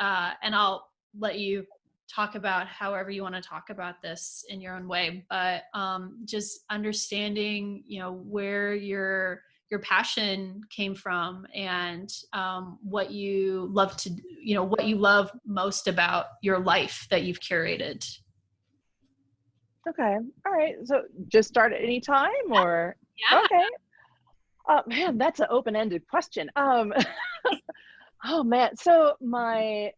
and I'll let you talk about however you want to talk about this in your own way, but just understanding, where your passion came from, and what you love to, what you love most about your life that you've curated. Okay. All right. So just start at any time or? Yeah. Okay. Man, that's an open-ended question. Oh man, so my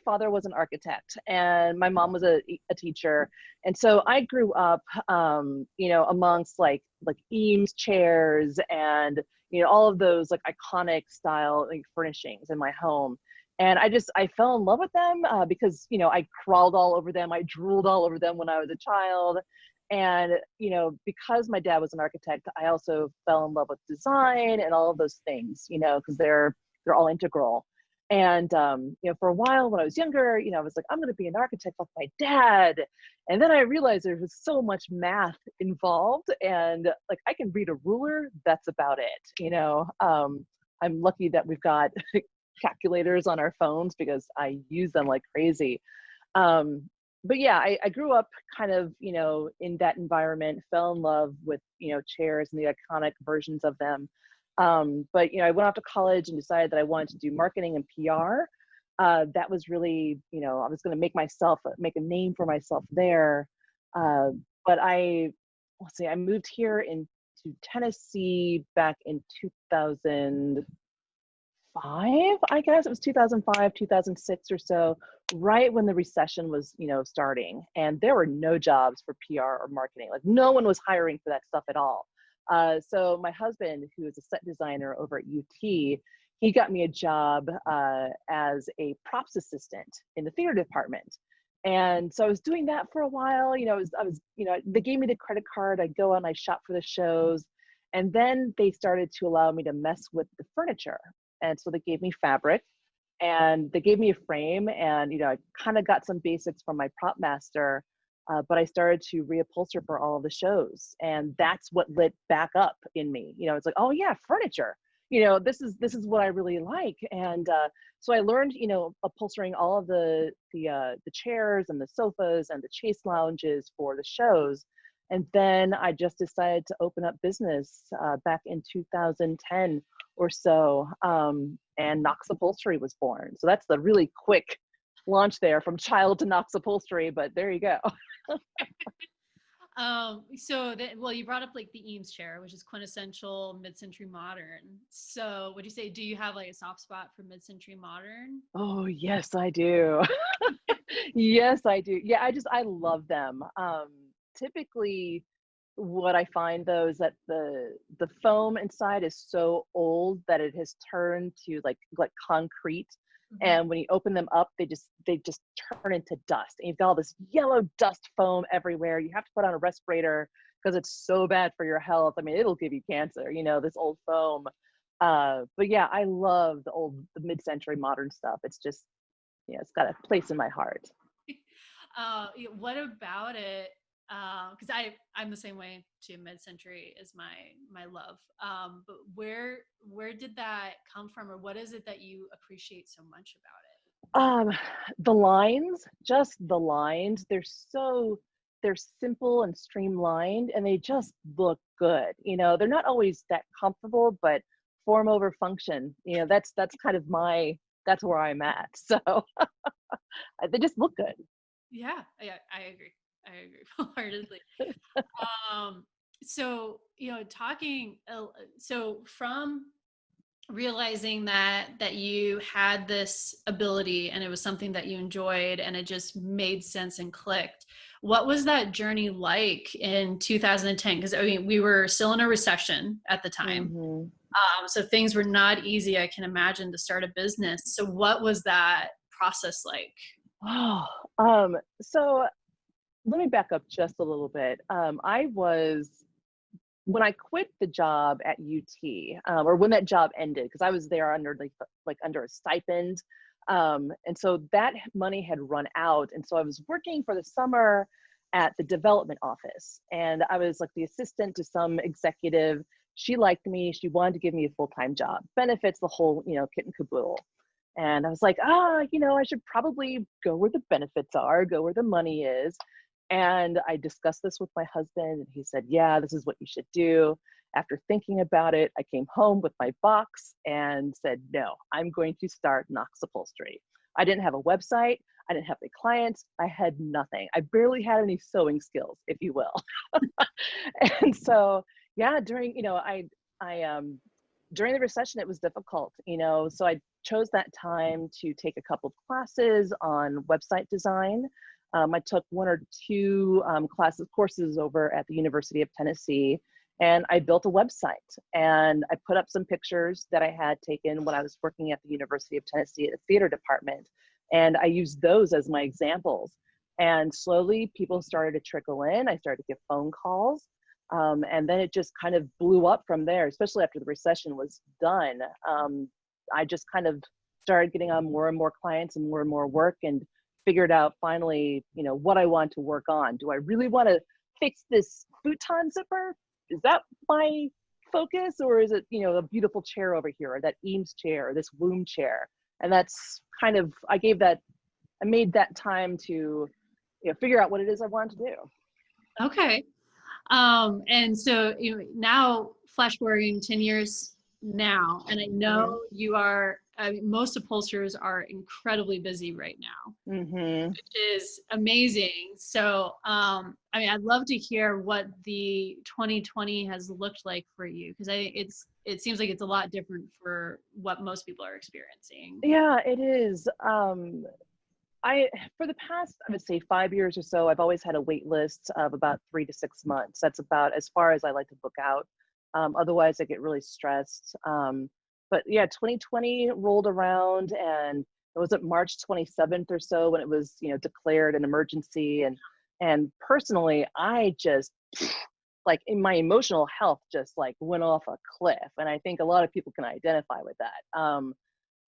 father was an architect and my mom was a teacher, and so I grew up, amongst like Eames chairs and all of those like iconic style like furnishings in my home, and I fell in love with them because I crawled all over them, I drooled all over them when I was a child, and because my dad was an architect, I also fell in love with design and all of those things, because they're all integral. And for a while when I was younger, I was like, I'm going to be an architect like my dad. And then I realized there was so much math involved, and like I can read a ruler, that's about it. I'm lucky that we've got calculators on our phones because I use them like crazy. But yeah, I grew up kind of, in that environment, fell in love with, chairs and the iconic versions of them. But I went off to college and decided that I wanted to do marketing and PR. That was really, I was going to make a name for myself there. Uh, but let's see, I moved here into Tennessee back in 2005, I guess it was 2005, 2006 or so, right when the recession was, starting, and there were no jobs for PR or marketing. Like no one was hiring for that stuff at all. So my husband, who is a set designer over at UT, he got me a job as a props assistant in the theater department. And so I was doing that for a while. They gave me the credit card. I'd go out and I shop for the shows. And then they started to allow me to mess with the furniture. And so they gave me fabric and they gave me a frame, and I kind of got some basics from my prop master, but I started to reupholster for all of the shows, and that's what lit back up in me. It's like, oh yeah, furniture. This is what I really like, and so I learned, upholstering all of the chairs and the sofas and the chase lounges for the shows, and then I just decided to open up business back in 2010 or so, and Knox Upholstery was born. So that's the really quick launch there from child to Knox Upholstery, but there you go. Well, you brought up like the Eames chair, which is quintessential mid-century modern. So would you say, do you have like a soft spot for mid-century modern? Oh, yes, I do. Yes, I do. Yeah, I love them. Typically what I find though is that the foam inside is so old that it has turned to like concrete. Mm-hmm. And when you open them up, they just turn into dust. And you've got all this yellow dust foam everywhere. You have to put on a respirator because it's so bad for your health. I mean, it'll give you cancer, this old foam. But yeah, I love the mid-century modern stuff. It's just, it's got a place in my heart. What about it? Because I'm the same way too. Mid-century is my love. But where did that come from, or what is it that you appreciate so much about it? The lines, just the lines, they're simple and streamlined, and they just look good. They're not always that comfortable, but form over function. That's kind of that's where I'm at. So they just look good. Yeah, I agree. I agree wholeheartedly. So, so from realizing that you had this ability and it was something that you enjoyed and it just made sense and clicked, what was that journey like in 2010? Because I mean, we were still in a recession at the time. Mm-hmm. So things were not easy, I can imagine, to start a business. So what was that process like? Oh, so let me back up just a little bit. When I quit the job at UT, or when that job ended, because I was there under under a stipend, and so that money had run out, and so I was working for the summer at the development office, and I was like the assistant to some executive. She liked me. She wanted to give me a full-time job, benefits, the whole kit and caboodle. And I was like, I should probably go where the benefits are, go where the money is. And I discussed this with my husband, and he said, yeah, this is what you should do. After thinking about it, I came home with my box and said, no, I'm going to start Knox Upholstery. I didn't have a website. I didn't have any clients. I had nothing. I barely had any sewing skills, if you will. And so, yeah, during the recession, it was difficult, so I chose that time to take a couple of classes on website design. I took one or two courses over at the University of Tennessee, and I built a website, and I put up some pictures that I had taken when I was working at the University of Tennessee at the theater department. And I used those as my examples. And slowly people started to trickle in. I started to get phone calls. And then it just kind of blew up from there, especially after the recession was done. I just kind of started getting on more and more clients and more work, and figured out finally, what I want to work on. Do I really want to fix this futon zipper? Is that my focus? Or is it, a beautiful chair over here, or that Eames chair, or this womb chair? And that's kind of, I made that time to, figure out what it is I wanted to do. Okay. And so now flash forwarding 10 years now, and I know you are, most upholsterers are incredibly busy right now, which is amazing. So, I'd love to hear what the 2020 has looked like for you, because it seems like it's a lot different for what most people are experiencing. Yeah, it is. For the past, I would say 5 years or so, I've always had a wait list of about 3 to 6 months. That's about as far as I like to book out. Otherwise, I get really stressed. But yeah, 2020 rolled around, and it was at March 27th or so when it was, declared an emergency. And personally, I just, like, in my emotional health just like went off a cliff. And I think a lot of people can identify with that.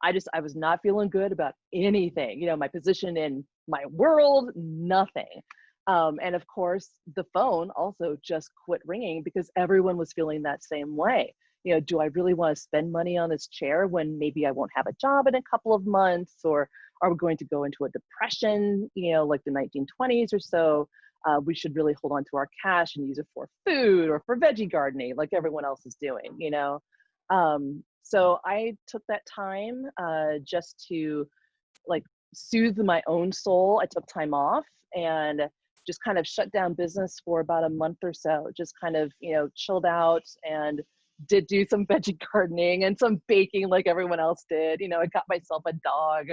I was not feeling good about anything, my position in my world, nothing. And of course, the phone also just quit ringing because everyone was feeling that same way. Do I really want to spend money on this chair when maybe I won't have a job in a couple of months? Or are we going to go into a depression, like the 1920s or so? We should really hold on to our cash and use it for food or for veggie gardening like everyone else is doing, So I took that time just to, like, soothe my own soul. I took time off and just kind of shut down business for about a month or so. Just kind of, chilled out, and did do some veggie gardening and some baking like everyone else did. I got myself a dog.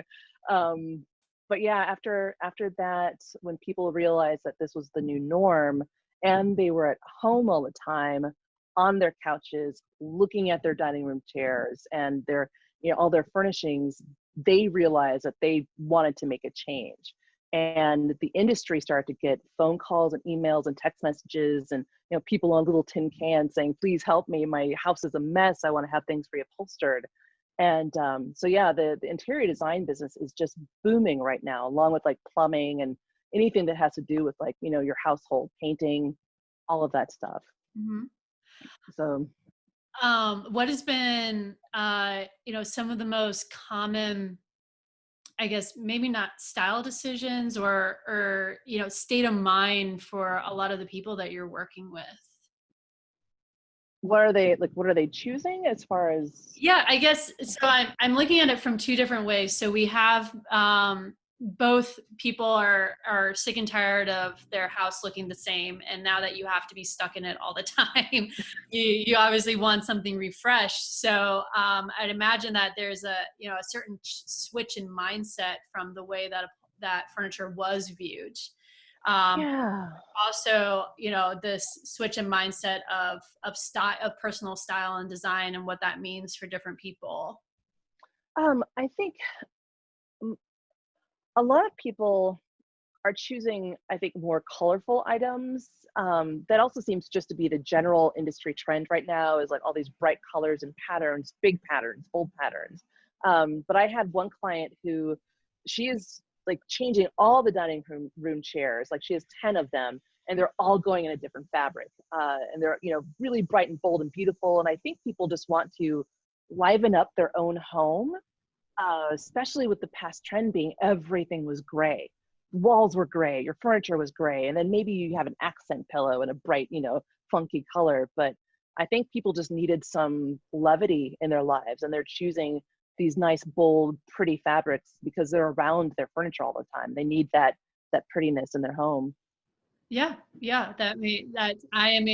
But yeah, after that, when people realized that this was the new norm and they were at home all the time, on their couches, looking at their dining room chairs and their, all their furnishings, they realized that they wanted to make a change. And the industry started to get phone calls and emails and text messages, and people on little tin cans saying, please help me, my house is a mess, I want to have things reupholstered. And so yeah, the interior design business is just booming right now, along with like plumbing and anything that has to do with, like, your household, painting, all of that stuff. So what has been some of the most common, I guess, maybe not style decisions or state of mind for a lot of the people that you're working with? what are they choosing as far as? Yeah, I guess so. I'm looking at it from two different ways. So we have both people are sick and tired of their house looking the same, and now that you have to be stuck in it all the time, you obviously want something refreshed. So I'd imagine that there's a certain switch in mindset from the way that furniture was viewed. Yeah. Also, this switch in mindset of style, of personal style and design, and what that means for different people. I think a lot of people are choosing, I think, more colorful items. That also seems just to be the general industry trend right now, is like all these bright colors and patterns, big patterns, bold patterns. But I had one client who, she is like changing all the dining room chairs. Like, she has 10 of them, and they're all going in a different fabric. And they're, really bright and bold and beautiful. And I think people just want to liven up their own home. especially with the past trend being everything was gray. Walls were gray, your furniture was gray, and then maybe you have an accent pillow and a bright, funky color. But I think people just needed some levity in their lives, and they're choosing these nice, bold, pretty fabrics because they're around their furniture all the time. They need that prettiness in their home. Yeah, yeah. That I am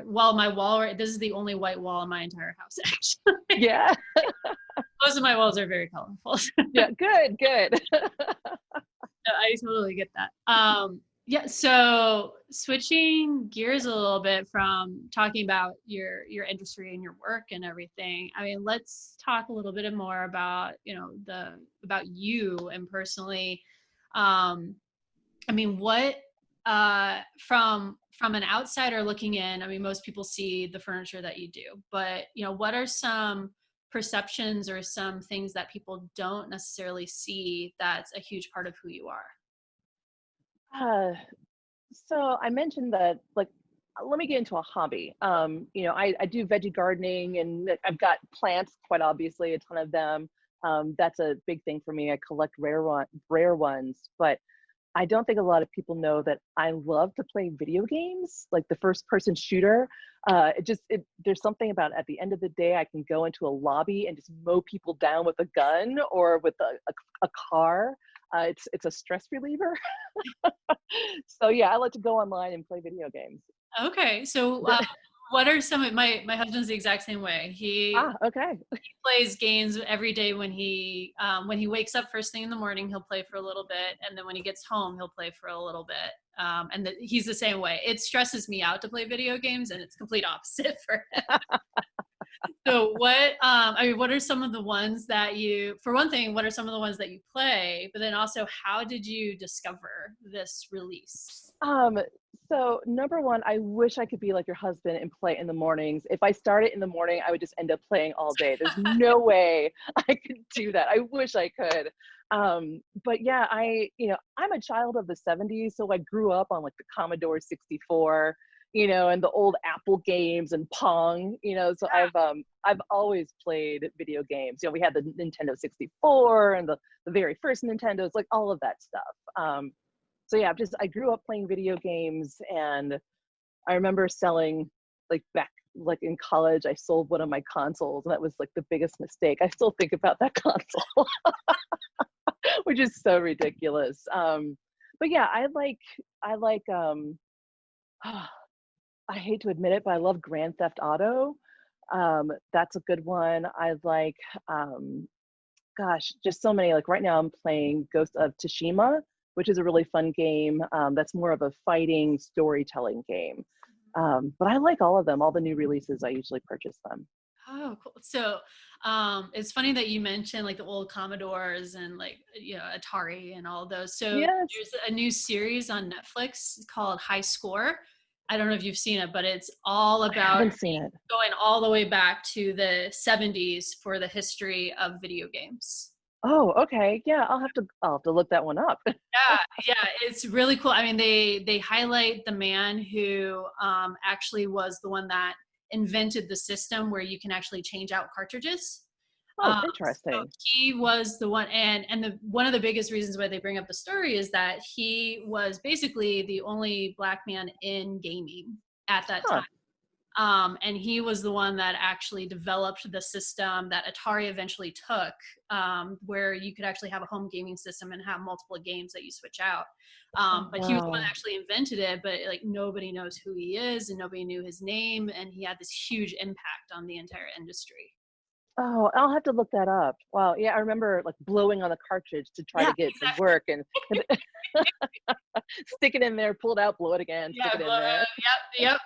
well, my wall. This is the only white wall in my entire house, actually. Yeah. Most of my walls are very colorful. Yeah. Good. Good. I totally get that. Yeah. So switching gears a little bit from talking about your industry and your work and everything. I mean, let's talk a little bit more about about you and personally. I mean, what from an outsider looking in, I mean, most people see the furniture that you do, but what are some perceptions or some things that people don't necessarily see that's a huge part of who you are? Uh, so I mentioned that, like, let me get into a hobby. I do veggie gardening, and I've got plants, quite obviously, a ton of them. That's a big thing for me. I collect rare ones, but I don't think a lot of people know that I love to play video games, like the first person shooter. There's something about, at the end of the day, I can go into a lobby and just mow people down with a gun or with a car. It's a stress reliever. So yeah, I like to go online and play video games. Okay, so what are some of my husband's the exact same way. Okay. He plays games every day when he wakes up first thing in the morning, he'll play for a little bit, and then when he gets home, he'll play for a little bit. He's the same way. It stresses me out to play video games, and it's complete opposite for him. So what are some of the ones that for one thing, what are some of the ones that you play? But then also, how did you discover this release? Um, so number one, I wish I could be like your husband and play in the mornings. If I started in the morning, I would just end up playing all day. There's no way I could do that. I wish I could. But yeah, I'm a child of the 70s, so I grew up on like the Commodore 64, and the old Apple games and Pong, so I've always played video games. We had the Nintendo 64 and the very first Nintendos, like all of that stuff. So yeah, I grew up playing video games, and I remember selling, like in college, I sold one of my consoles, and that was like the biggest mistake. I still think about that console, which is so ridiculous. But yeah, I like I hate to admit it, but I love Grand Theft Auto. That's a good one. I like, just so many. Like right now, I'm playing Ghost of Tsushima, which is a really fun game. That's more of a fighting storytelling game. But I like all of them. All the new releases, I usually purchase them. Oh, cool. So, it's funny that you mentioned like the old Commodores and like, Atari and all those. So Yes, there's a new series on Netflix called High Score. I don't know if you've seen it, but it's all I about haven't seen it. going all the way back to the 70s for the history of video games. Oh, okay. Yeah, I'll have to look that one up. Yeah, yeah, it's really cool. I mean, they highlight the man who actually was the one that invented the system where you can actually change out cartridges. Oh, So interesting. he was the one, and one of the biggest reasons why they bring up the story is that he was basically the only black man in gaming at that Huh. time. And he was the one that actually developed the system that Atari eventually took, where you could actually have a home gaming system and have multiple games that you switch out. Oh, But he was the one that wow. actually invented it, but like nobody knows who he is and nobody knew his name. And he had this huge impact on the entire industry. Oh, I'll have to look that up. Wow. Yeah, I remember like blowing on the cartridge to try Yeah, to get it to exactly. work, and stick it in there, pull it out, blow it again, stick Yeah, it in there. yep.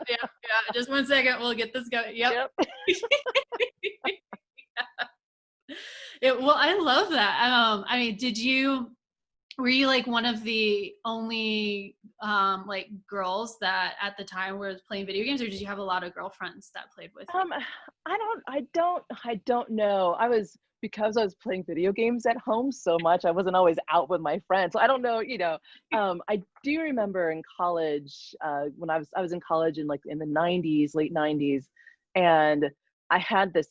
Just 1 second, we'll get this going. Yep. Yep. Well, I love that. I mean, were you like one of the only like girls that at the time were playing video games, or did you have a lot of girlfriends that played with you? Um, I don't know. Because I was playing video games at home so much, I wasn't always out with my friends. So I don't know, I do remember in college, when I was in college in the 90s, late 90s, and I had this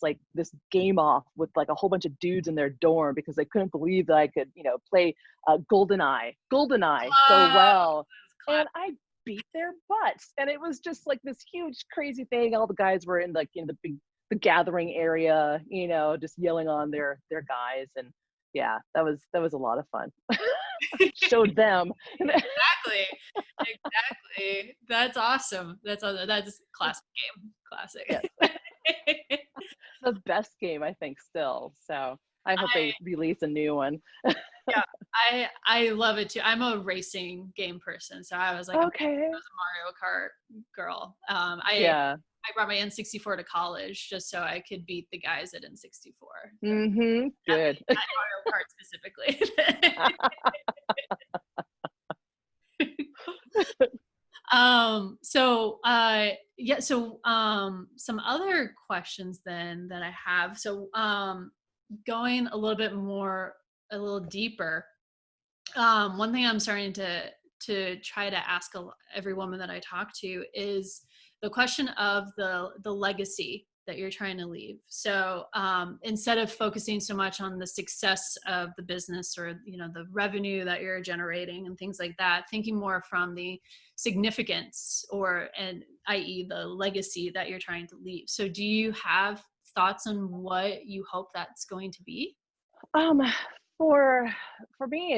game off with like a whole bunch of dudes in their dorm because they couldn't believe that I could, play GoldenEye so Oh, well. class. And I beat their butts. And it was just like this huge crazy thing. All the guys were in like, the gathering area, just yelling on their guys. And yeah, that was a lot of fun. Showed them. Exactly. Exactly. That's awesome. That's classic game. Classic. Yes, the best game I think still. So I hope they I release a new one. Yeah, I love it too. I'm a racing game person, so I was like Okay. a Mario Kart girl. Yeah. I brought my N64 to college just so I could beat the guys at N64. Mm-hmm. Good. At Mario Kart specifically. Some other questions then that I have. Going a little deeper. One thing I'm starting to try to ask every woman that I talk to is the question of the legacy that you're trying to leave. So instead of focusing so much on the success of the business or the revenue that you're generating and things like that, thinking more from the significance i.e. the legacy that you're trying to leave. So do you have thoughts on what you hope that's going to be? Um, for for me,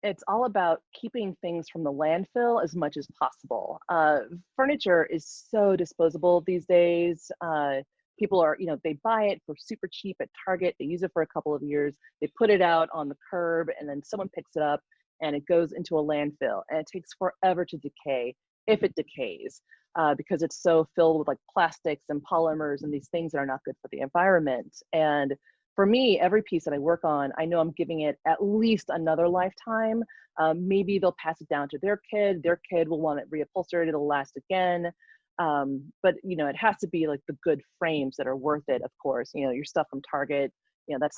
it's all about keeping things from the landfill as much as possible. Furniture is so disposable these days. People are, they buy it for super cheap at Target. They use it for a couple of years. They put it out on the curb, and then someone picks it up, and it goes into a landfill. And it takes forever to decay, if it decays, because it's so filled with like plastics and polymers and these things that are not good for the environment. And for me, every piece that I work on, I know I'm giving it at least another lifetime. Maybe they'll pass it down to their kid. Their kid will want it reupholstered. It'll last again. But it has to be like the good frames that are worth it. Of course, your stuff from Target, that's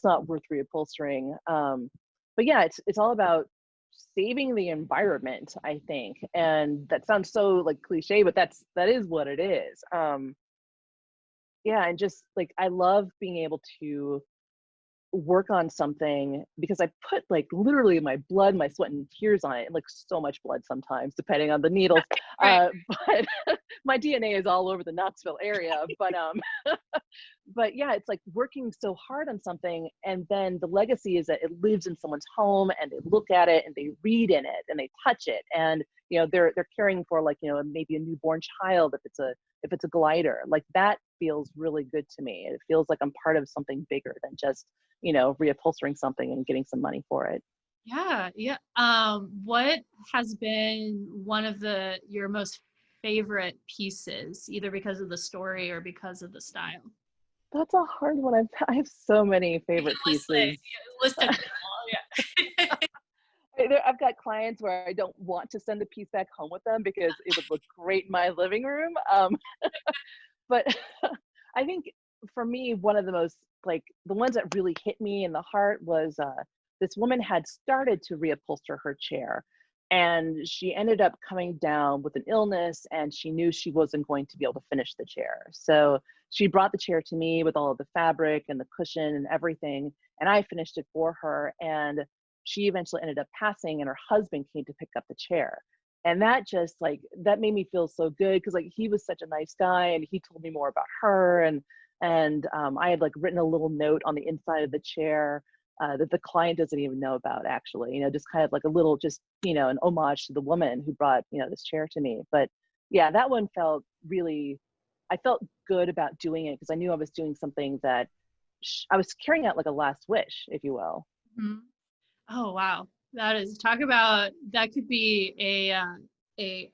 not worth reupholstering. But yeah, it's all about saving the environment, I think. And that sounds so like cliche, but that is what it is. Yeah, and just like I love being able to work on something because I put like literally my blood, my sweat and tears on it, like so much blood sometimes, depending on the needles. Right. But my DNA is all over the Knoxville area. But yeah, it's like working so hard on something, and then the legacy is that it lives in someone's home, and they look at it, and they read in it, and they touch it, and they're caring for like maybe a newborn child if it's a glider. Like that feels really good to me. It feels like I'm part of something bigger than just reupholstering something and getting some money for it. Yeah, yeah. What has been one of your most favorite pieces, either because of the story or because of the style? That's a hard one. I have so many You can favorite pieces. list them all. Yeah. I've got clients where I don't want to send the piece back home with them because it would look great in my living room. But I think for me, one of the most like the ones that really hit me in the heart was this woman had started to reupholster her chair, and she ended up coming down with an illness, and she knew she wasn't going to be able to finish the chair. So she brought the chair to me with all of the fabric and the cushion and everything, and I finished it for her. And she eventually ended up passing, and her husband came to pick up the chair. And that just like that made me feel so good because like he was such a nice guy, and he told me more about her. And I had like written a little note on the inside of the chair that the client doesn't even know about, actually, just kind of like a little, just an homage to the woman who brought this chair to me. But yeah, that one felt really, I felt good about doing it because I knew I was doing something that I was carrying out like a last wish, if you will. Mhm. Oh wow, talk about that could be a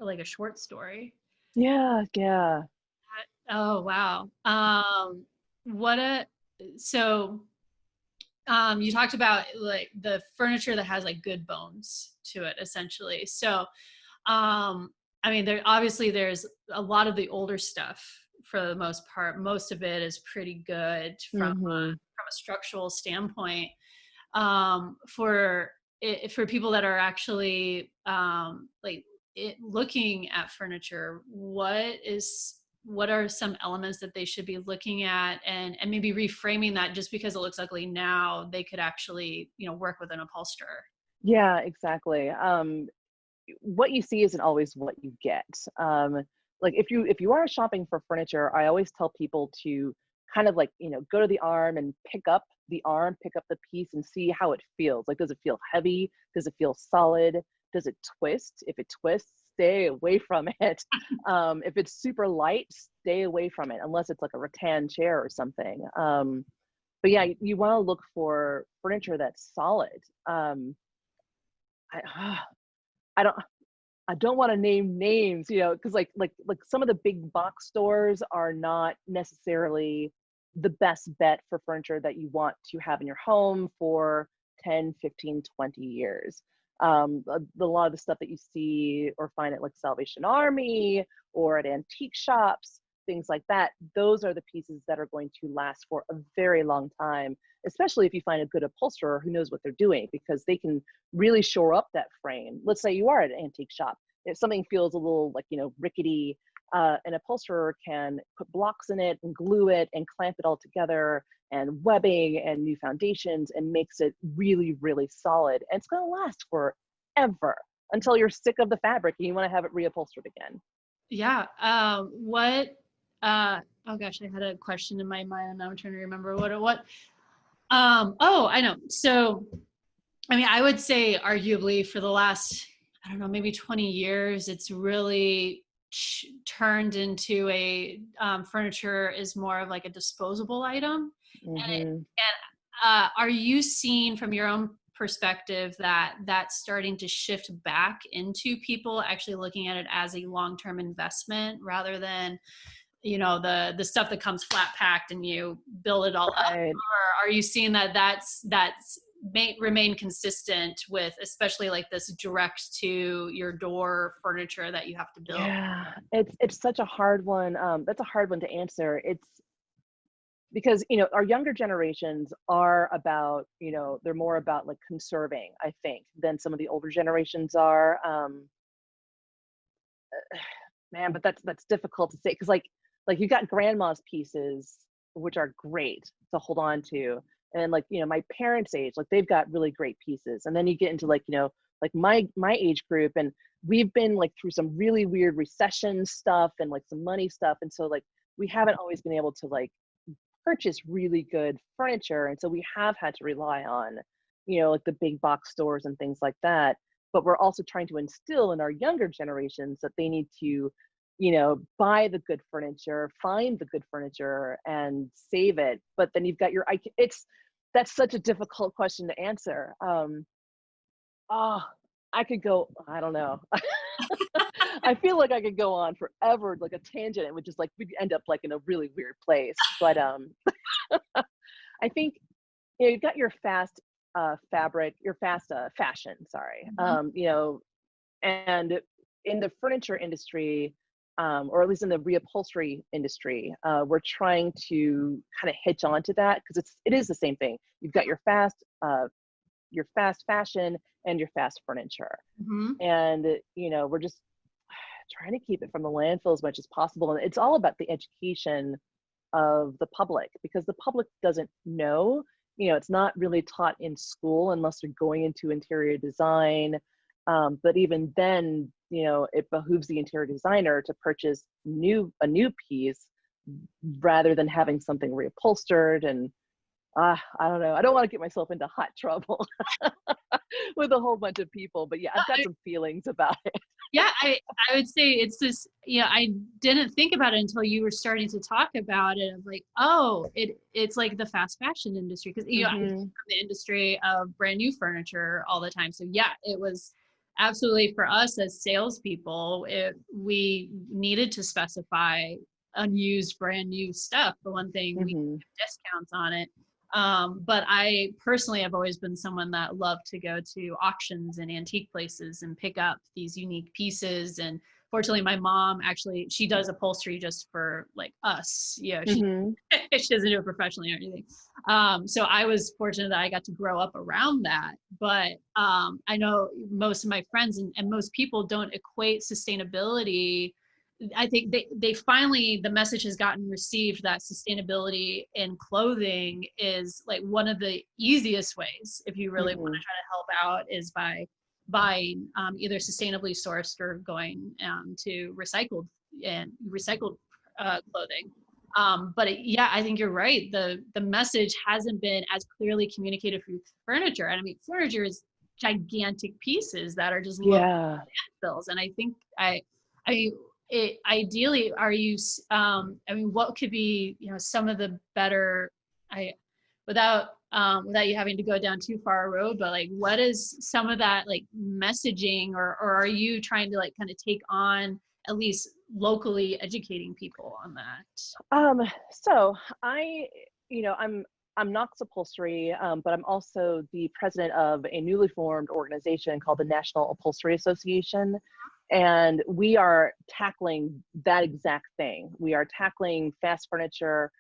like a short story. Yeah, yeah. Oh wow. What a so You talked about like the furniture that has like good bones to it, essentially. I mean, there's a lot of the older stuff for the most part. Most of it is pretty good Hmm. from a structural standpoint. For people that are actually looking at furniture, what is what are some elements that they should be looking at, and maybe reframing that just because it looks ugly now, they could actually, work with an upholsterer. Yeah, exactly. What you see isn't always what you get. Like if you are shopping for furniture, I always tell people to kind of like, go to the arm and pick up the piece and see how it feels. Like, does it feel heavy? Does it feel solid? Does it twist? If it twists, stay away from it. If it's super light, stay away from it, unless it's like a rattan chair or something. But yeah, you want to look for furniture that's solid. I, I don't I don't want to name names, because like some of the big box stores are not necessarily the best bet for furniture that you want to have in your home for 10, 15, 20 years. A lot of the stuff that you see or find at like Salvation Army or at antique shops, things like that, those are the pieces that are going to last for a very long time, especially if you find a good upholsterer who knows what they're doing, because they can really shore up that frame. Let's say you are at an antique shop. If something feels a little like, rickety, an upholsterer can put blocks in it and glue it and clamp it all together, and webbing and new foundations, and makes it really, really solid. And it's going to last forever until you're sick of the fabric and you want to have it reupholstered again. Yeah. Oh gosh, I had a question in my mind and now I'm trying to remember oh, I know. So, I mean, I would say arguably for the last, I don't know, maybe 20 years, it's really turned into furniture is more of like a disposable item. Mm-hmm. Are you seeing from your own perspective that that's starting to shift back into people actually looking at it as a long-term investment rather than, the stuff that comes flat packed and you build it all up? Right. Or are you seeing that that's may remain consistent with, especially like this direct to your door furniture that you have to build? Yeah, it's such a hard one. That's a hard one to answer. It's because, our younger generations are about, they're more about like conserving, I think, than some of the older generations are. Man, but that's difficult to say, because like you got grandma's pieces, which are great to hold on to, and like, my parents' age, like they've got really great pieces, and then you get into like, like my age group, and we've been like through some really weird recession stuff and like some money stuff, and so like we haven't always been able to like purchase really good furniture, and so we have had to rely on, like the big box stores and things like that. But we're also trying to instill in our younger generations that they need to, buy the good furniture, find the good furniture, and save it. But then you've got it's that's such a difficult question to answer. Oh, I could go, I don't know. I feel like I could go on forever, like a tangent. It would just like, we'd end up like in a really weird place. But I think, you've got your fast fabric, your fast fashion, sorry. Mhm. And in the furniture industry, or at least in the reupholstery industry, we're trying to kind of hitch onto that, because it is the same thing. You've got your fast fashion and your fast furniture, Mhm. and we're just trying to keep it from the landfill as much as possible. And it's all about the education of the public, because the public doesn't know. It's not really taught in school unless you're going into interior design. But even then, it behooves the interior designer to purchase a new piece rather than having something reupholstered. And I don't know. I don't want to get myself into hot trouble with a whole bunch of people. But yeah, I've got some feelings about it. Yeah, I would say it's this, I didn't think about it until you were starting to talk about it. Of like, oh, it's like the fast fashion industry, because I come Mm-hmm. from the industry of brand new furniture all the time. So yeah, it was absolutely for us as salespeople, we needed to specify unused brand new stuff. For one thing, we Mm-hmm. give discounts on it. But I personally have always been someone that loved to go to auctions and antique places and pick up these unique pieces. And fortunately, my mom actually, she does upholstery just for like us. She Mm-hmm. she doesn't do it professionally or anything. So I was fortunate that I got to grow up around that. But I know most of my friends and most people don't equate sustainability I think they finally, the message has gotten received that sustainability in clothing is like one of the easiest ways, if you really want Hmm. to try to help out, is by buying either sustainably sourced or going to recycled clothing. Yeah, I think you're right. The message hasn't been as clearly communicated through furniture. And I mean, furniture is gigantic pieces that are just loaded Yeah. landfills. And I think I mean, ideally, I mean, what could be, some of the better, I, without you having to go down too far a road, but like, what is some of that like messaging, or are you trying to like kind of take on at least locally educating people on that? So I, I'm Knox Upholstery, but I'm also the president of a newly formed organization called the National Upholstery Association. And we are tackling that exact thing. We are tackling fast furniture.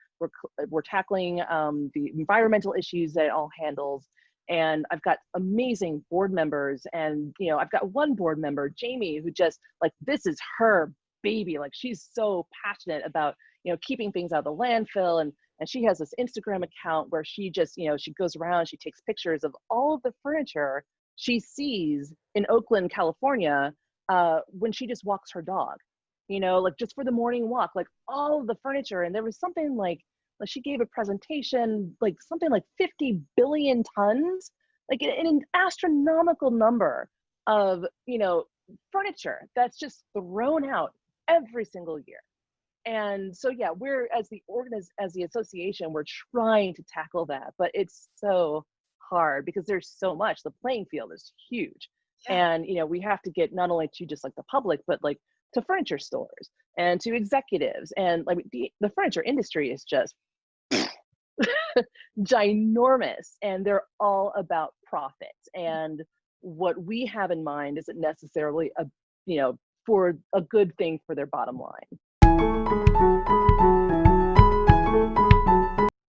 We're tackling the environmental issues that it all handles. And I've got amazing board members. And, I've got one board member, Jamie, who just like, this is her baby. Like, she's so passionate about, keeping things out of the landfill. And she has this Instagram account where she just, she goes around, she takes pictures of all of the furniture she sees in Oakland, California, when she just walks her dog, like just for the morning walk, like all of the furniture. And there was something like she gave a presentation, like something like 50 billion tons, like an astronomical number of, furniture that's just thrown out every single year. And so, yeah, we're as the association, we're trying to tackle that, but it's so hard because there's so much. The playing field is huge. Yeah. And we have to get not only to just like the public, but like to furniture stores and to executives. And like the furniture industry is just ginormous, and they're all about profits. And what we have in mind isn't necessarily for a good thing for their bottom line.